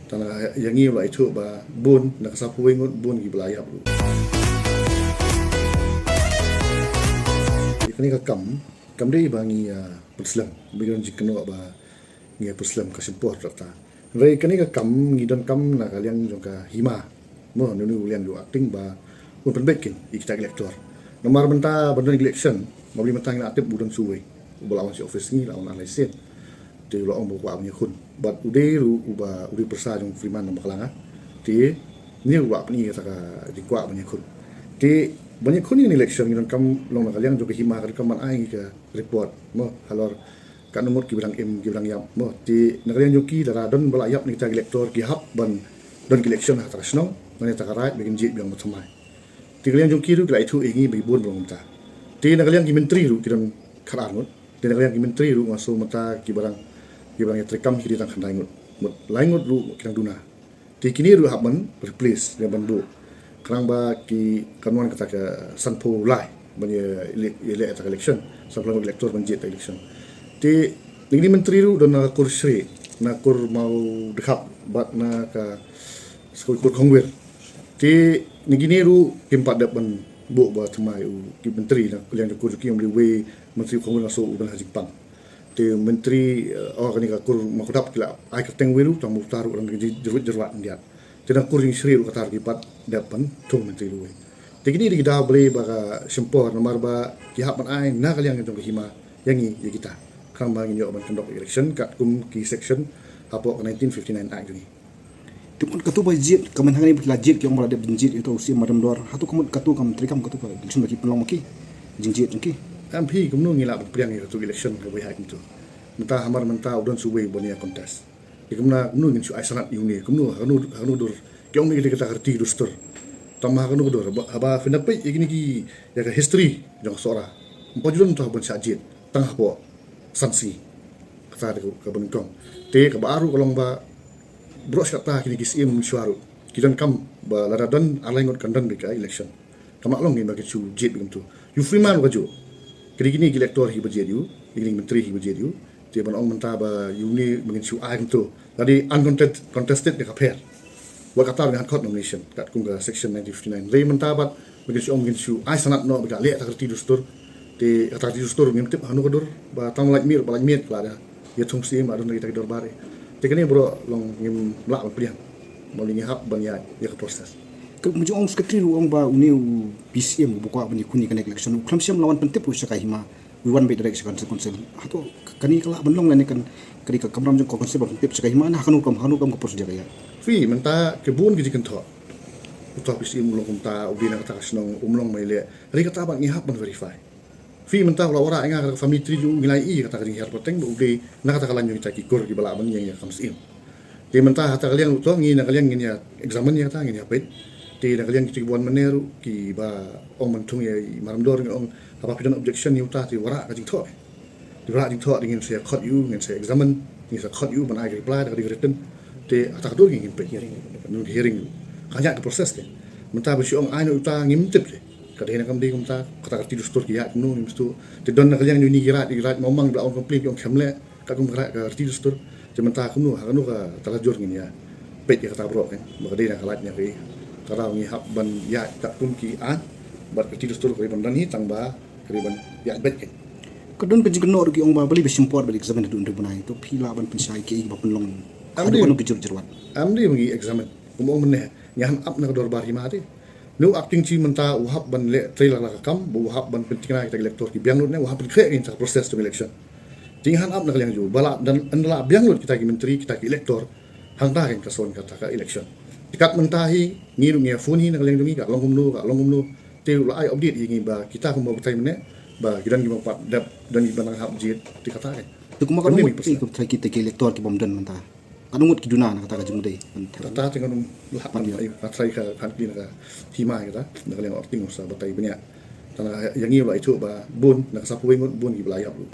tanah yang ini lah itu ba bun nak sapu ingut bun gi belayap lu. Ini ka kam dei bangi Muslim bigon jikno ba ngi Muslim ka simport ta. Rei kani ka kam ngi don kam na kalian jong ka hima mo nu ulian lu acting ba un penbekin ikta elector. Nomor benta bandon election mabli mentang na aktif budon suwe bolawan si office ngi lawan analysis ti lo ong buka punya kun bat ude ru uba ude persa jong Freeman nama kalanga ti ni uba ni ta ka di kwa punya kun ti banyak kun ni election ngi kam long kalian jong hima ka kam ai ka report mo halor kan nomor ki bilang ki bilang yam mo ti nakalian joki dara don bala yap ni ta elector ki hap ban don election ha ta snong mane ta ka right begin jit biang matamai ti kalian joki ru kala itu ingi bi bon bong ta ti nakalian ki menteri ru ki don kharan mo ti nakalian ki menteri ru ngaso mata ki barang yang terekam kiri tang kandai ngut lain ngut lu kirang duna ti kini ru habman replace dengan bandu kerang ba ki kanuan kata ke sanpo lai banya elek ta election sampai elector banjit election ti ini menteri ru dan kur sri na kur mau dekat bat na ka skul kur kongwer ti ni gini ru kimpat dap ban bu ba thamai ki menteri na yang kur ki yang we menteri kongwer so udan haji pang ti menteri kani ka kur makudap kila ai ka teng wiru tamu taru orang jerwat dia tidak kur sri kata kipat dapan tung menteri luwe ti gini di dah boleh baga sempor nomor ba ki hap ai na kalian jong hima yang ni ya kita kang ba ngi ban conduct election kat kum ki section apa 1959 act ni tukun katu ba jit kamen hangani bitla jit ki ong bala de jit itu usia madam dor hatu kamu katu kam trikam katu ba election bagi pelong maki jinjit ki MP kumno ngila priang itu election ka bai hak itu mentah hamar mentah udon suwe bonia contest ikumna kumno ngin su ai sanat yuni kumno hanu dur kyong ni kita kerti dustur tamah kanu dur haba finapai igini ki ya ka history jong sora mpojun to bon sajit tangah po sansi kata ka benkong te ka baru kolong ba bros kata kini kisim suaru kidan kam ba ladadan alaingot kandan bika election kamak long ni bagi su jit begitu you Freeman kaju kini elector hi bajediu ini menteri hi bajediu ti ban ong mentah ba uni mengin su ai tu tadi uncontested de kaper wa kata dengan court nomination kat kunga section 1959 le mentah ba mengin su ai sanat no ba le ta kerti dustur ti kata kerti dustur ngim tip hanu kodur ba tang like mir kala da ya thong si ma don kita dor bare ti kini bro long ngim lak priang molingi hap ban ya proses ke mujung ong sekretari ong ba uni PCM buka bani kuni kan election klam siam lawan pentep ru sakai hima we one by direction konsel hato kani kala banlong lani kan kari ka kamram jong konsel pentep sakai hima na hanu kam ko prosedur ya fi menta kebun gidi kan tho uto PCM ulong kumta ubina kata kasnong umlong maile ri kata ban ngihap ban verify fi menta ora inga ka family tree ju ngilai i kata kali her poteng bu de na kata kalan yung taki kur di bala ban yang ya kamsim di menta hata kalian uto ngi na kalian ngi ya examen ya ta ngi ya pet ti na kalian ki buan meneru ki ba ong mantung ya maram dor ong apa pidan objection ni uta ti wara ka jing tho di wara jing tho dingin saya khot you ngin saya examine ni saya khot you ban ai reply da di written ti atak dor ngin pe hearing kanya ke proses te menta ba si ong ai no uta ngim tip le ka de na kam di kumta kata ti dustur ki ya no ni stu ti don na kalian ni girat momang bla ong complain ong khamle ka kum ka ti dustur ti menta kum no ha no ka talajur ngin ya pet ya kata bro kan ba de na kalat nya ri karau ni hab ban ya tak pun ki an bar kecil stur keriban dan hitang ba keriban ya bet ke kedon ke jingno ki ong ba beli besimport balik examen du undu bunai to pila ban pensai ki ba penlong amdi ban kejur jerwan amdi bagi examen umong meneh nyahan up na dor bar himati nu acting chi menta uhab ban le trailer la kam bu uhab ban pentingna kita elector ki biang ne uhab kre in proses to election tinghan up na kalian ju bala dan andala biang kita ki menteri kita ki elector hang ta kan kason kata ka election ikat mentahi ngiru ngia phone hi nak leng dungi ka long kumnu te la ai update ngi ba kita ko mau tai mene ba gidan gi pat dap dan gi banang hab jit ti kata ke tu kuma kan mo ti ko trai kita ke elector ki bom dan menta kanungut ki duna na kata ka jumudai kata tengan la pan ai trai ka kan ki na hima kita nak leng acting sa batai banyak tanah yang ngi la itu ba bun nak sapu wengut bun gi belayap lu